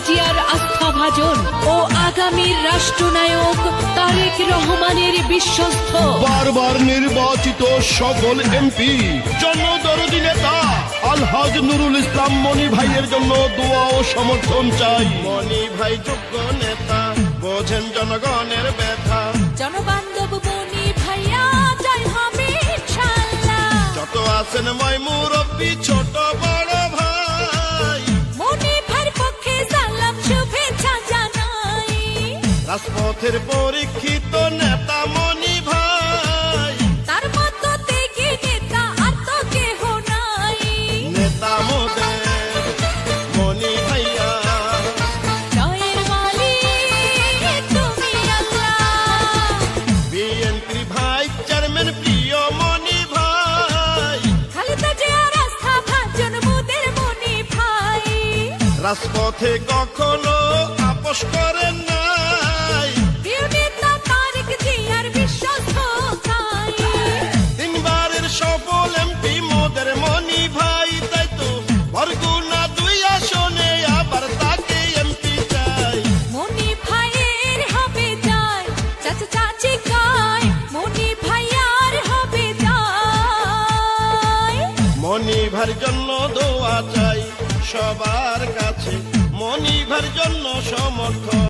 জিয়ার আস্থাভাজন ও আগামীর রাষ্ট্রনায়ক তারেক রহমানের বিশ্বস্ত, বারবার নির্বাচিত সকল এমপি, জনদরদী নেতা আলহাজ নুরুল ইসলাম মনি ভাইয়ের জন্য দোয়া ও সমর্থন চাই। মনি ভাই যোগ্য নেতা, বোঝেন জনগণের ব্যথা। জনবান্ধব মনি ভাইয়া জয় হবে ইনশাআল্লাহ। যত আছেন মই মুরব্বী, ছোট বড় ভাই, মনি ভাইয়ের পক্ষে সালাম শুভেচ্ছা জানাই। রাজপথের পরীক্ষিত নেতা মনি ভাই, তার মতো ত্যাগী নেতা আর তো কেহ নাই। নেতা মোদের মনি ভাইয়া, জয়ের মালিক তুমি আল্লাহ। বিএনপি ভাইস চেয়ারম্যান প্রিয় মনি ভাই, খালেদা জিয়ার আস্থাভাজন মোদের মনি ভাই। রাজপথে কখনো আপোষ করেন নাই। প্রিয় নেতা তারেক জিয়ার বিশ্বস্ত ভাই। তিনবারের সফল এমপি মোদের মনি ভাই, তাই তো বরগুনা 2 আসনে আবার তাকে এমপি চাই। মনি ভাইয়ের হবে জয়, চাচা চাচি কয় মনি ভাইয়ার হবে জয়। মনি ভাইয়ের জন্য দোয়া চাই সবার কাছে, মনি ভাইয়ের জন্য সমর্থন।